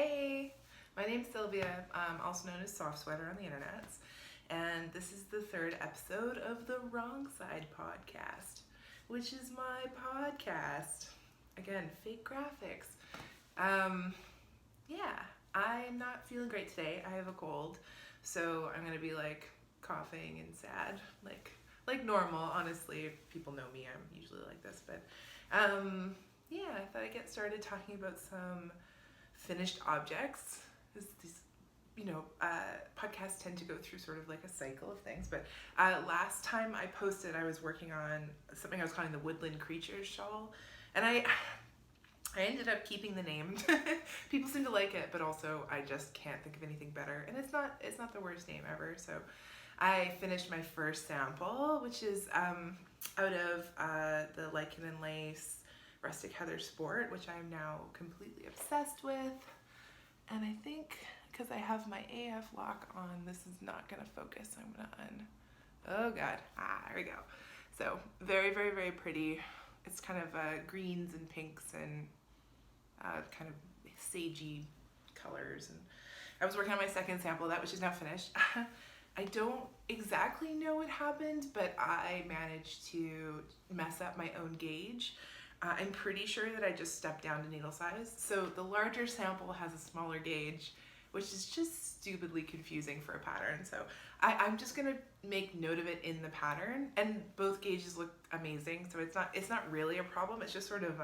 Hey, my name's Sylvia, also known as Soft Sweater on the internets, and this is the third episode of the Wrong Side podcast, which is my podcast. Again, fake graphics. Yeah, I'm not feeling great today. I have a cold, so I'm gonna be like coughing and sad, like normal. Honestly, if people know me, I'm usually like this, but yeah, I thought I'd get started talking about some finished objects. These podcasts tend to go through sort of like a cycle of things, but last time I posted, I was working on something I was calling the Woodland creatures shawl, and I ended up keeping the name. People seem to like it, but also I just can't think of anything better, and it's not the worst name ever. So I finished my first sample, which is out of the Lichen and Lace Rustic Heather Sport, which I'm now completely obsessed with. And I think because I have my AF lock on, this is not gonna focus. I'm gonna oh god, there we go. So very, very, very pretty. It's kind of greens and pinks and kind of sagey colors. And I was working on my second sample of that, which is now finished. I don't exactly know what happened, but I managed to mess up my own gauge. I'm pretty sure that I just stepped down to needle size. So the larger sample has a smaller gauge, which is just stupidly confusing for a pattern. So I'm just gonna make note of it in the pattern, and both gauges look amazing. So it's not really a problem. It's just sort of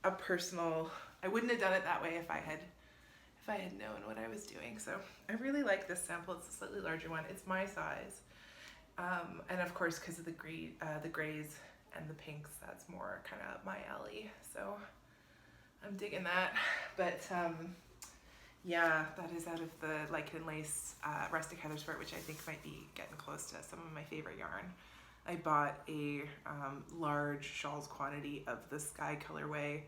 a personal. I wouldn't have done it that way if I had known what I was doing. So I really like this sample. It's a slightly larger one. It's my size, and of course, because of the grays and the pinks, that's more kind of my alley. So I'm digging that. But yeah, that is out of the Lichen and Lace Rustic Heather Sport, which I think might be getting close to some of my favorite yarn. I bought a large shawls quantity of the Sky colorway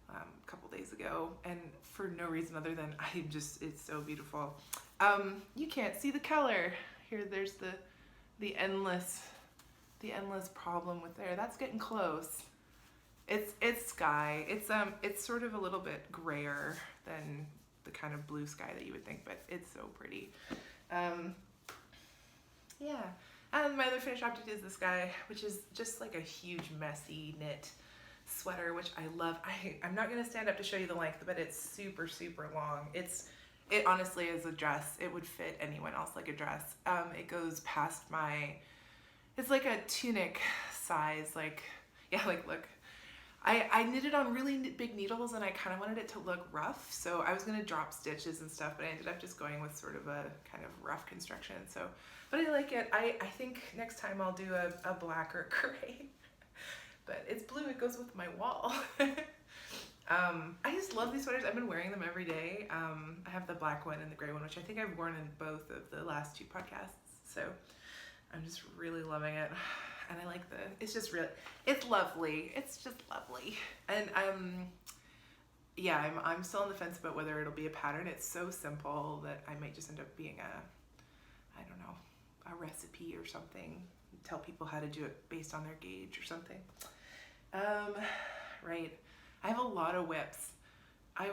a couple days ago, and for no reason other than it's so beautiful. You can't see the color here. There's the endless problem with there. That's getting close. It's sky. It's sort of a little bit grayer than the kind of blue sky that you would think, but it's so pretty. Yeah. And my other finished object is this guy, which is just like a huge messy knit sweater, which I love. I'm not gonna stand up to show you the length, but it's super, super long. It honestly is a dress. It would fit anyone else like a dress. It goes past it's like a tunic size, look. I knitted on really big needles, and I kind of wanted it to look rough, so I was going to drop stitches and stuff, but I ended up just going with sort of a kind of rough construction. So, but I like it. I think next time I'll do a black or gray, but it's blue. It goes with my wall. I just love these sweaters. I've been wearing them every day. I have the black one and the gray one, which I think I've worn in both of the last two podcasts. So I'm just really loving it. And I like it's lovely. It's just lovely. And I'm still on the fence about whether it'll be a pattern. It's so simple that I might just end up being a recipe or something. Tell people how to do it based on their gauge or something. Right. I have a lot of whips. I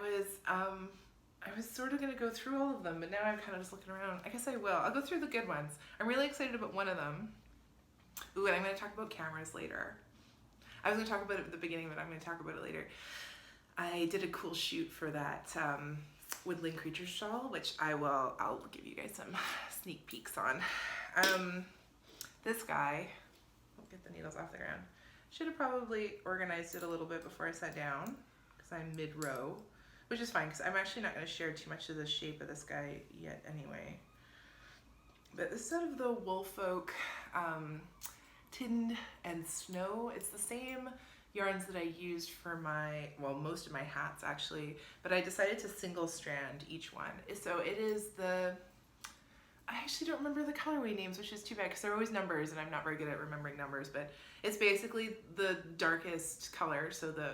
was sort of gonna go through all of them, but now I'm kind of just looking around. I guess I will. I'll go through the good ones. I'm really excited about one of them. Ooh, and I'm gonna talk about cameras later. I was gonna talk about it at the beginning, but I'm gonna talk about it later. I did a cool shoot for that Woodland Creatures shawl, which I'll give you guys some sneak peeks on. This guy, I'll get the needles off the ground. Should have probably organized it a little bit before I sat down, because I'm mid-row, which is fine, because I'm actually not gonna share too much of the shape of this guy yet anyway. But this is out of the Woolfolk Tynd and Snow. It's the same yarns that I used for most of my hats actually, but I decided to single strand each one. So it is I actually don't remember the colorway names, which is too bad because they're always numbers and I'm not very good at remembering numbers, but it's basically the darkest color, so the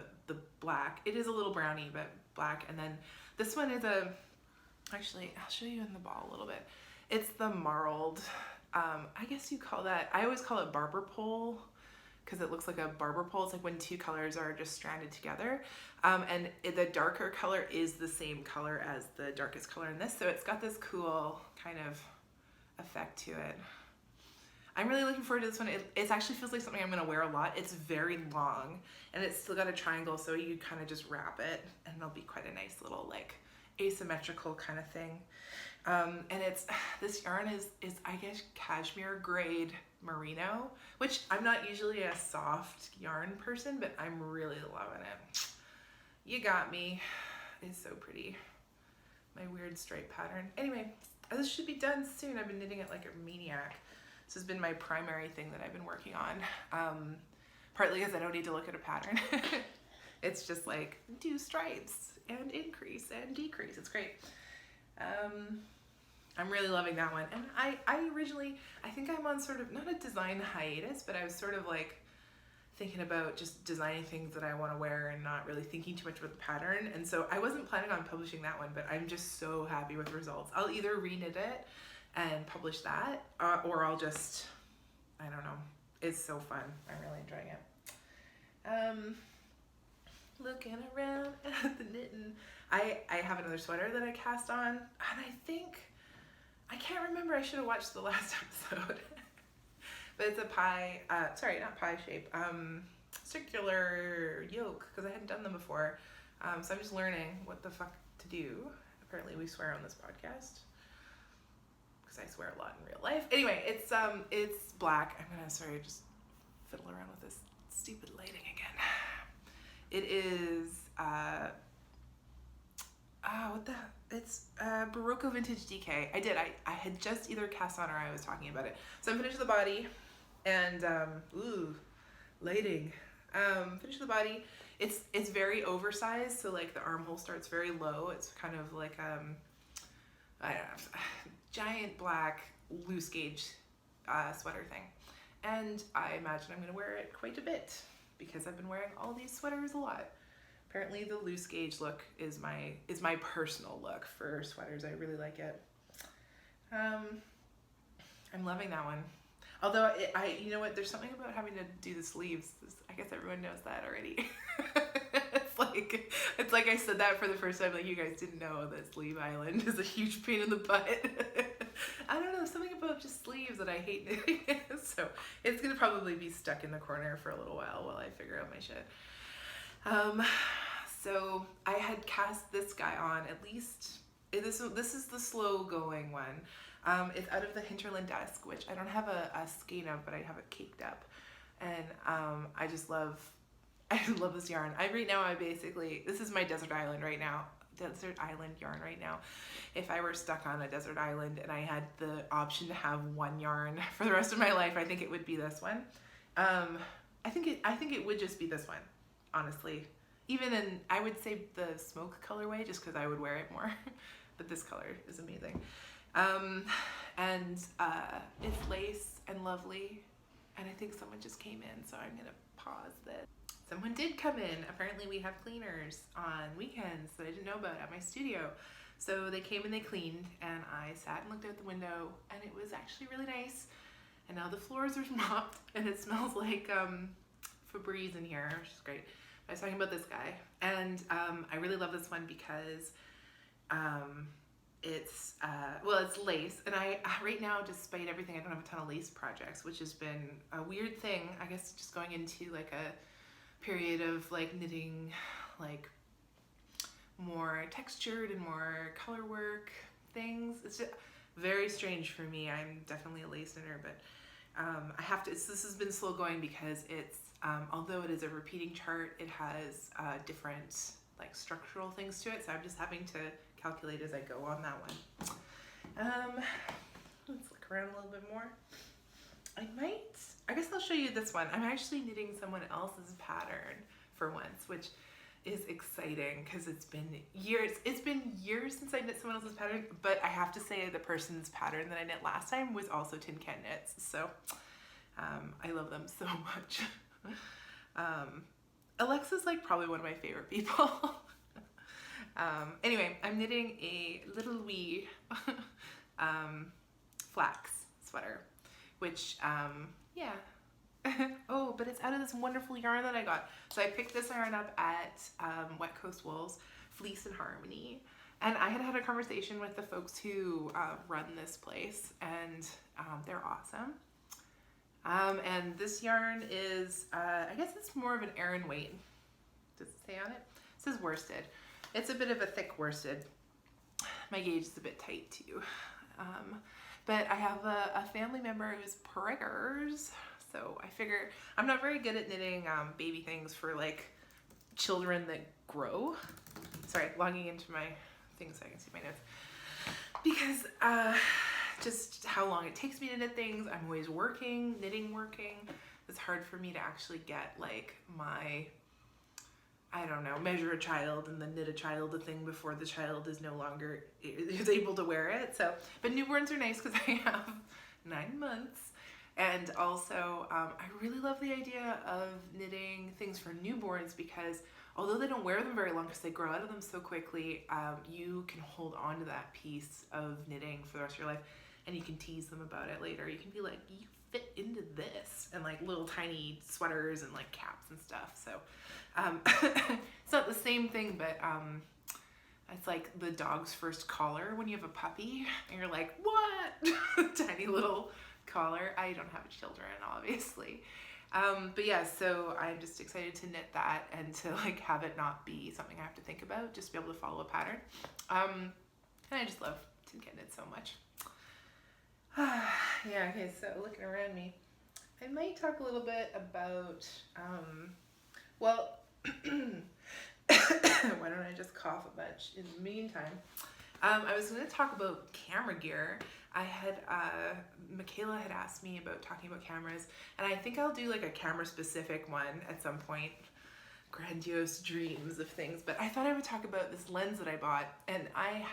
black. It is a little browny, but black. And then this one is actually, I'll show you in the ball a little bit. It's the marled, I guess you call that, I always call it barber pole, because it looks like a barber pole. It's like when two colors are just stranded together. And the darker color is the same color as the darkest color in this. So it's got this cool kind of effect to it. I'm really looking forward to this one. It actually feels like something I'm going to wear a lot. It's very long and it's still got a triangle, so you kind of just wrap it and it'll be quite a nice little like asymmetrical kind of thing. And this yarn is I guess cashmere grade merino, which I'm not usually a soft yarn person, but I'm really loving it. You got me. It's so pretty. My weird stripe pattern. Anyway, this should be done soon. I've been knitting it like a maniac. This has been my primary thing that I've been working on. Partly because I don't need to look at a pattern. It's just like do stripes and increase and decrease. It's great. I'm really loving that one. And I originally, I think I'm on sort of, not a design hiatus, but I was sort of like thinking about just designing things that I want to wear and not really thinking too much about the pattern. And so I wasn't planning on publishing that one, but I'm just so happy with the results. I'll either reknit it and publish that, or I'll just, I don't know. It's so fun. I'm really enjoying it. Looking around at the knitting. I have another sweater that I cast on, and I think, I can't remember, I should have watched the last episode. But it's a pie, sorry, not pie shape, circular yoke, because I hadn't done them before. So I'm just learning what the fuck to do. Apparently we swear on this podcast, because I swear a lot in real life. Anyway, it's black. I'm gonna, sorry, just fiddle around with this stupid lighting again. It is, what the, it's Barocco Vintage DK. I had just either cast on or I was talking about it. So I'm finished the body, and, ooh, lighting. Finished the body. It's very oversized, so like the armhole starts very low. It's kind of like, I don't know, giant black loose gauge sweater thing. And I imagine I'm gonna wear it quite a bit, because I've been wearing all these sweaters a lot. Apparently the loose gauge look is my personal look for sweaters. I really like it. I'm loving that one. Although you know what, there's something about having to do the sleeves. I guess everyone knows that already. It's like I said that for the first time, like you guys didn't know that sleeve island is a huge pain in the butt. I don't know, something about just sleeves that I hate knitting. So it's gonna probably be stuck in the corner for a little while I figure out my shit. So I had cast this guy on, at least, this is the slow going one. It's out of the Hinterland Desk, which I don't have a skein of, but I have it caked up. And I just love this yarn. Right now, this is my desert island right now. Desert island yarn right now. If I were stuck on a desert island and I had the option to have one yarn for the rest of my life, I think it would be this one. I think it would just be this one, honestly. Even in, I would say the smoke colorway, just because I would wear it more. But this color is amazing. And it's lace and lovely. And I think someone just came in, so I'm gonna pause this. Someone did come in. Apparently we have cleaners on weekends that I didn't know about at my studio. So they came and they cleaned, and I sat and looked out the window, and it was actually really nice. And now the floors are mopped, and it smells like Febreze in here, which is great. I was talking about this guy, and I really love this one because it's lace, and I right now, despite everything, I don't have a ton of lace projects, which has been a weird thing. I guess just going into like a period of like knitting like more textured and more color work things. It's just very strange for me. I'm definitely a lace knitter, but I have to, this has been slow going because it's, although it is a repeating chart, it has different like structural things to it. So I'm just having to calculate as I go on that one. Let's look around a little bit more. I guess I'll show you this one. I'm actually knitting someone else's pattern for once, which is exciting because it's been years. It's been years since I knit someone else's pattern, but I have to say the person's pattern that I knit last time was also Tynd knits. So I love them so much. Alexa's like probably one of my favorite people. Anyway, I'm knitting a little wee flax sweater, which yeah, Oh, but it's out of this wonderful yarn that I got. So I picked this yarn up at Wet Coast Wool's Fleece and Harmony. And I had a conversation with the folks who run this place, and they're awesome. And this yarn is, I guess it's more of an Aran weight. Does it say on it? It says worsted. It's a bit of a thick worsted. My gauge is a bit tight too. But I have a family member who's preggers, so I figure I'm not very good at knitting baby things for like children that grow. Sorry, logging into my thing so I can see my notes. Because just how long it takes me to knit things. I'm always working, working. It's hard for me to actually get like my, I don't know, measure a child and then knit a child a thing before the child is no longer is able to wear it. So, but newborns are nice because I have 9 months. And also, I really love the idea of knitting things for newborns because although they don't wear them very long because they grow out of them so quickly, you can hold on to that piece of knitting for the rest of your life, and you can tease them about it later. You can be like, you fit into this, and like little tiny sweaters and like caps and stuff. So it's not the same thing, but it's like the dog's first collar when you have a puppy, and you're like, what? Tiny little collar. I don't have children, obviously. But yeah, so I'm just excited to knit that and to like have it not be something I have to think about, just be able to follow a pattern. And I just love to get knit so much. Yeah, okay, so looking around me, I might talk a little bit about, well, why don't I just cough a bunch in the meantime? I was going to talk about camera gear. I had, Michaela had asked me about talking about cameras, and I think I'll do like a camera specific one at some point. Grandiose dreams of things, but I thought I would talk about this lens that I bought, and I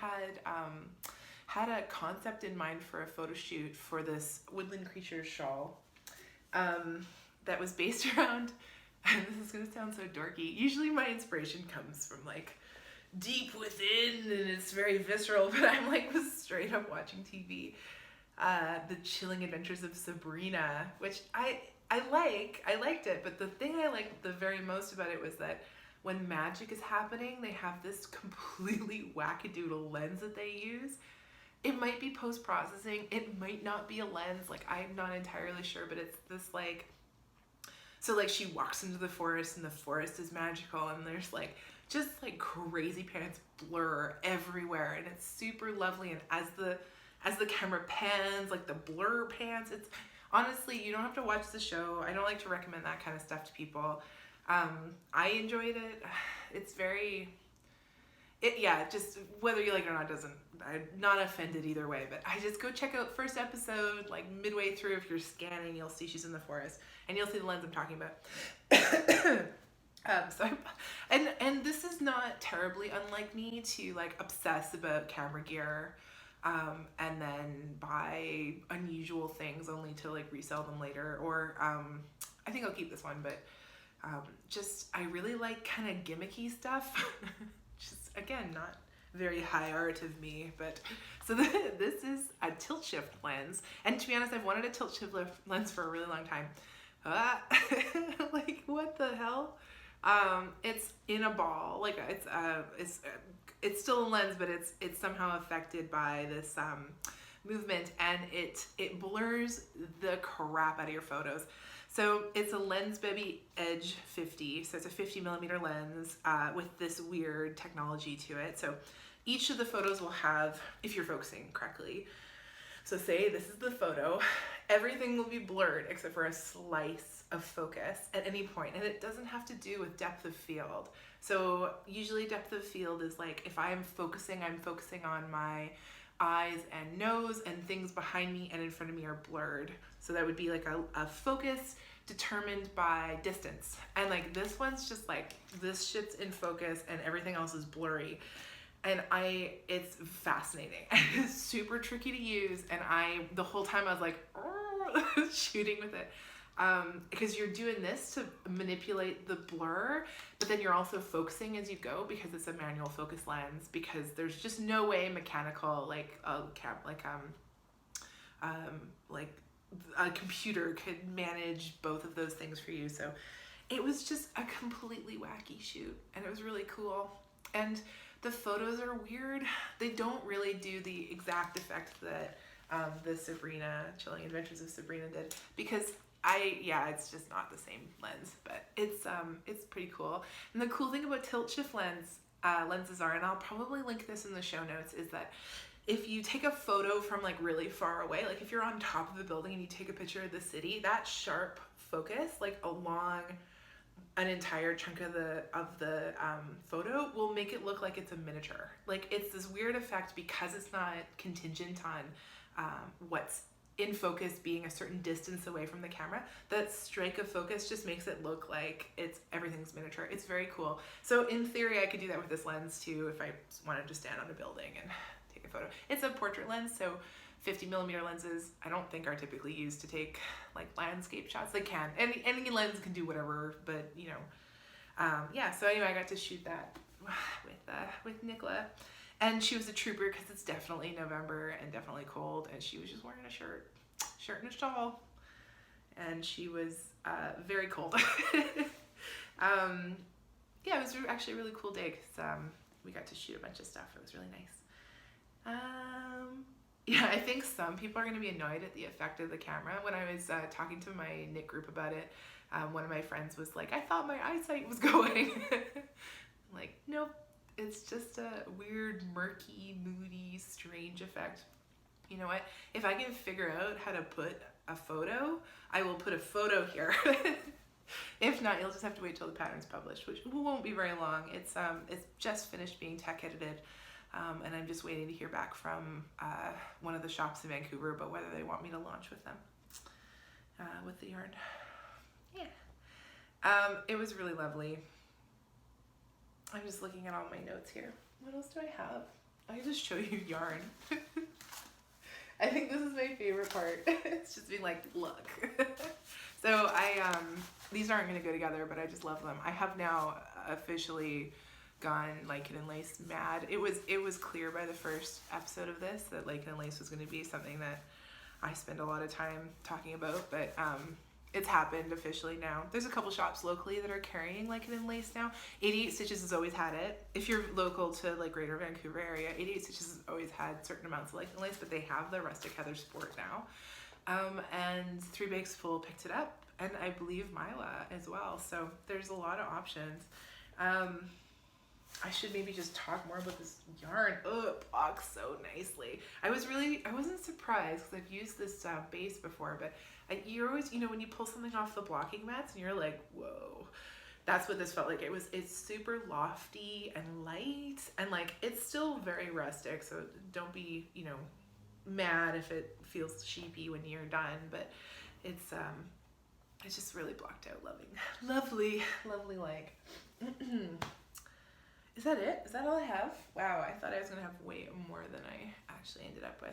had a concept in mind for a photo shoot for this Woodland Creatures shawl that was based around, and this is going to sound so dorky, usually my inspiration comes from like deep within and it's very visceral, but I'm like was straight up watching TV. The Chilling Adventures of Sabrina, which I liked it, but the thing I liked the very most about it was that when magic is happening, they have this completely wackadoodle lens that they use. It might be post-processing, it might not be a lens, like I'm not entirely sure, but it's this like, so like she walks into the forest and the forest is magical and there's like just like crazy pants blur everywhere and it's super lovely, and as the camera pans, like the blur pans, it's honestly, you don't have to watch the show. I don't like to recommend that kind of stuff to people. I enjoyed it. It's very, just whether you like it or not doesn't, I'm not offended either way, but I just go check out first episode, like midway through, if you're scanning, you'll see she's in the forest and you'll see the lens I'm talking about. And this is not terribly unlike me to like obsess about camera gear, and then buy unusual things only to like resell them later, or I think I'll keep this one, but just I really like kind of gimmicky stuff. Just again, not very high art of me, but so this is a tilt shift lens, and to be honest, I've wanted a tilt shift lens for a really long time. Like what the hell? It's in a ball, like it's still a lens, but it's somehow affected by this movement, and it blurs the crap out of your photos. So it's a Lens Baby Edge 50, so it's a 50 millimeter lens with this weird technology to it. So each of the photos will have, if you're focusing correctly, so say this is the photo, everything will be blurred except for a slice of focus at any point, and it doesn't have to do with depth of field. So usually depth of field is like if I'm focusing on my eyes and nose, and things behind me and in front of me are blurred. So that would be like a focus determined by distance. And like this one's just like, this shit's in focus and everything else is blurry. And it's fascinating. It's super tricky to use, and the whole time I was like shooting with it. Because you're doing this to manipulate the blur, but then you're also focusing as you go because it's a manual focus lens, because there's just no way mechanical, like a computer could manage both of those things for you. So it was just a completely wacky shoot, and it was really cool. And the photos are weird. They don't really do the exact effect that the Sabrina, Chilling Adventures of Sabrina did, because it's just not the same lens, but it's pretty cool. And the cool thing about tilt shift lenses are, and I'll probably link this in the show notes, is that if you take a photo from like really far away, like if you're on top of a building and you take a picture of the city, that sharp focus, like along an entire chunk of the photo, will make it look like it's a miniature. Like it's this weird effect because it's not contingent on what's in focus being a certain distance away from the camera. That strike of focus just makes it look like everything's miniature. It's very cool. So in theory, I could do that with this lens too if I wanted to stand on a building and take a photo. It's a portrait lens, so 50mm lenses I don't think are typically used to take like landscape shots. They can, any lens can do whatever, but you know, so anyway, I got to shoot that with Nicola, and she was a trooper because it's definitely November and definitely cold, and she was just wearing a shirt and a shawl, and she was very cold. It was actually a really cool day because we got to shoot a bunch of stuff. It was really nice. I think some people are going to be annoyed at the effect of the camera. When I was talking to my knit group about it, one of my friends was like, I thought my eyesight was going. Like, nope, it's just a weird, murky, moody, strange effect. You know what? If I can figure out how to put a photo, I will put a photo here. If not, you'll just have to wait till the pattern's published, which won't be very long. It's just finished being tech edited. And I'm just waiting to hear back from one of the shops in Vancouver about whether they want me to launch with them, with the yarn. It was really lovely. I'm just looking at all my notes here. What else do I have? I can just show you yarn. I think this is my favorite part. It's just being like, look. So these aren't going to go together, but I just love them. I have now officially gone Lichen and Lace mad. It was clear by the first episode of this that Lichen and Lace was going to be something that I spend a lot of time talking about, but it's happened officially now. There's a couple shops locally that are carrying Lichen and Lace now. 88 Stitches has always had it. If you're local to like greater Vancouver area, 88 Stitches has always had certain amounts of Lichen and Lace, but they have the Rustic Heather Sport now. And Three Bakes Full picked it up, and I believe Mila as well. So there's a lot of options. I should maybe just talk more about this yarn. Oh, it blocks so nicely. I wasn't surprised because I've used this base before, but you're always, when you pull something off the blocking mats and you're like, whoa. That's what this felt like. It's super lofty and light, and like it's still very rustic, so don't be, mad if it feels sheepy when you're done, but it's just really blocked out. Lovely like. Is that it? Is that all I have? Wow, I thought I was gonna have way more than I actually ended up with.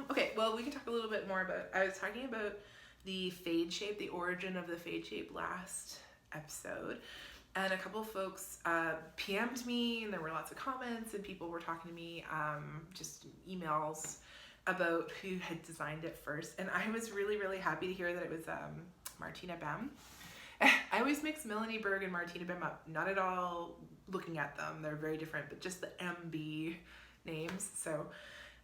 Okay, well, we can talk a little bit more about, I was talking about the fade shape, the origin of the fade shape last episode, and a couple of folks PM'd me, and there were lots of comments, and people were talking to me, just emails about who had designed it first, and I was really, really happy to hear that it was Martina Bem. I always mix Melanie Berg and Martina Bem up, not at all looking at them, they're very different, but just the MB names. So,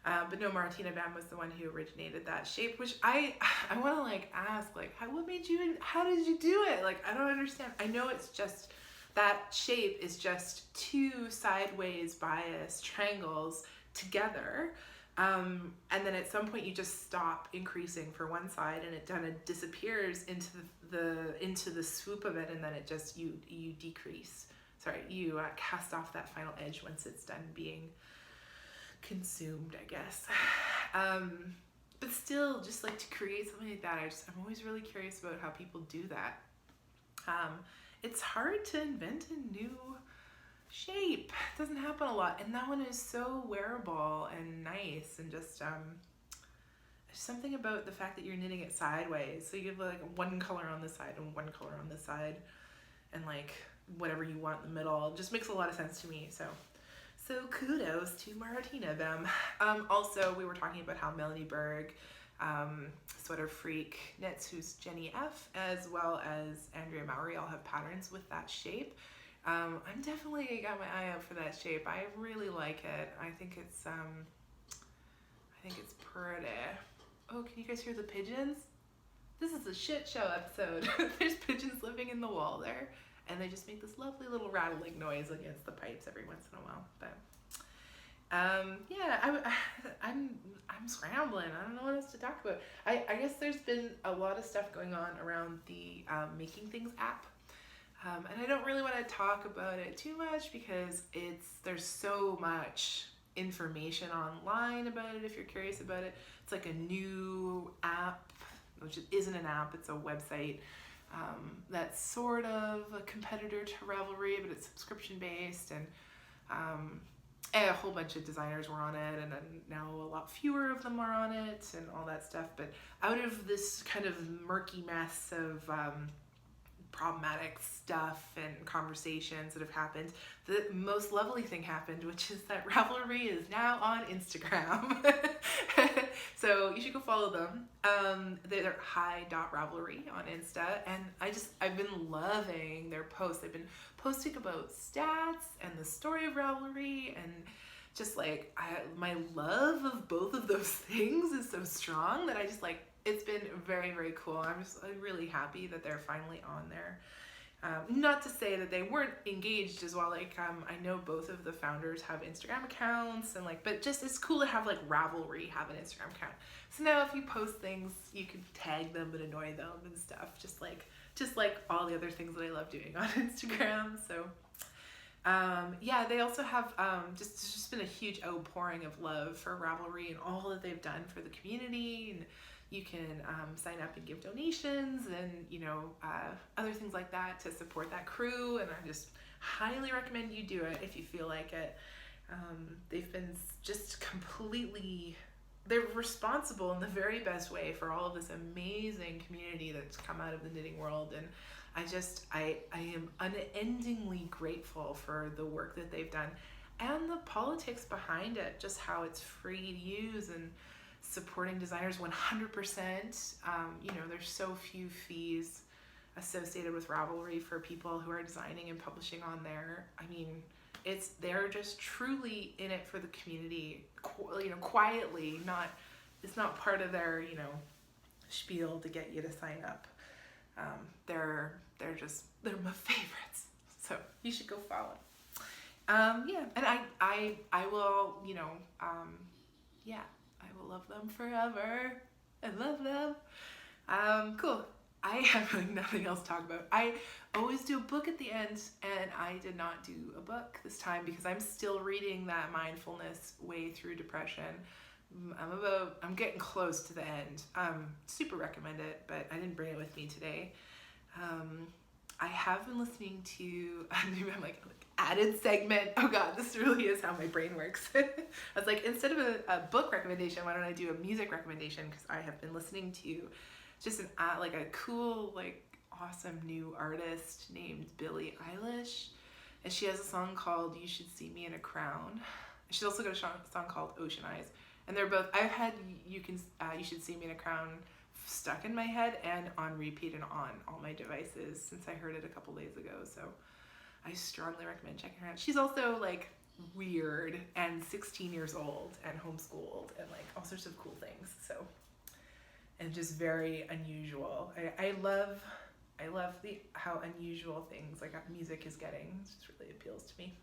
but no, Martina Bem was the one who originated that shape, which I want to like ask, like, what made you, how did you do it? Like, I don't understand. I know it's just, that shape is just two sideways bias triangles together. And then at some point you just stop increasing for one side, and it kind of disappears into the swoop of it, and then it just you decrease. Sorry, you cast off that final edge once it's done being consumed, I guess. But still, just like to create something like that, I'm always really curious about how people do that. It's hard to invent a new shape. It doesn't happen a lot, and that one is so wearable and nice, and just there's something about the fact that you're knitting it sideways, so you have like one color on this side and one color on this side, and like whatever you want in the middle. It just makes a lot of sense to me. So kudos to Martina Bem. Also, we were talking about how Melanie Berg Sweater Freak Knits, who's Jenny F, as well as Andrea Mowry, all have patterns with that shape. I'm definitely got my eye out for that shape. I really like it. I think it's pretty. Oh, can you guys hear the pigeons? This is a shit show episode. There's pigeons living in the wall there, and they just make this lovely little rattling noise against the pipes every once in a while. But yeah, I'm scrambling. I don't know what else to talk about. I guess there's been a lot of stuff going on around the Making Things app. And I don't really want to talk about it too much because there's so much information online about it if you're curious about it. It's like a new app, which isn't an app, it's a website that's sort of a competitor to Ravelry, but it's subscription based, and a whole bunch of designers were on it, and then now a lot fewer of them are on it and all that stuff. But out of this kind of murky mess of problematic stuff and conversations that have happened, the most lovely thing happened, which is that Ravelry is now on Instagram. So you should go follow them. They're hi.ravelry on Insta, and I've been loving their posts. They've been posting about stats and the story of Ravelry, and just like my love of both of those things is so strong that I just like, it's been very, very cool. I'm really happy that they're finally on there. Not to say that they weren't engaged as well. Like, I know both of the founders have Instagram accounts, and like, but just it's cool to have like Ravelry have an Instagram account. So now if you post things, you can tag them and annoy them and stuff, just like all the other things that I love doing on Instagram. So yeah, they also have just been a huge outpouring of love for Ravelry and all that they've done for the community, and you can sign up and give donations and, you know, other things like that to support that crew. And I just highly recommend you do it if you feel like it. They've been just they're responsible in the very best way for all of this amazing community that's come out of the knitting world. And I am unendingly grateful for the work that they've done and the politics behind it, just how it's free to use and supporting designers 100%. You know, there's so few fees associated with Ravelry for people who are designing and publishing on there. I mean, they're just truly in it for the community, you know, quietly. It's not part of their, you know, spiel to get you to sign up. They're my favorites, so you should go follow. Yeah, and I will, you know, yeah, I will love them forever. I love them. Cool. I have like nothing else to talk about. I always do a book at the end, and I did not do a book this time because I'm still reading that mindfulness way through depression. I'm getting close to the end. Super recommend it, but I didn't bring it with me today. I have been listening to, I'm like added segment. Oh God, this really is how my brain works. I was like, instead of a book recommendation, why don't I do a music recommendation? Because I have been listening to just like a cool, like awesome new artist named Billie Eilish. And she has a song called You Should See Me in a Crown. She's also got a song called Ocean Eyes. And they're both, I've had You Should See Me in a Crown stuck in my head and on repeat and on all my devices since I heard it a couple days ago. So I strongly recommend checking her out. She's also like weird and 16 years old and homeschooled and like all sorts of cool things. So, and just very unusual. I love how unusual things like music is getting. It just really appeals to me.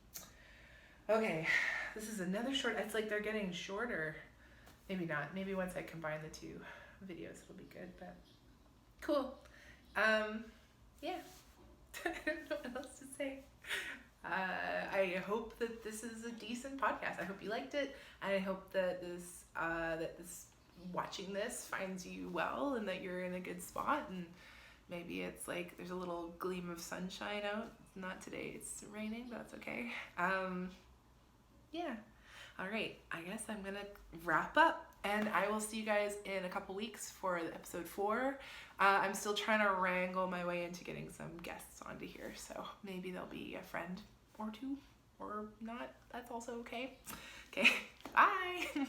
Okay, this is another short. It's like they're getting shorter. Maybe not. Maybe once I combine the two videos it'll be good, but cool. Yeah. I don't know what else to say. I hope that this is a decent podcast. I hope you liked it, and I hope that this watching this finds you well and that you're in a good spot, and maybe it's like there's a little gleam of sunshine out. Not today, it's raining, but that's okay. Yeah. All right, I guess I'm gonna wrap up, and I will see you guys in a couple weeks for episode 4. I'm still trying to wrangle my way into getting some guests onto here, so maybe there'll be a friend or two, or not. That's also okay. Okay, bye.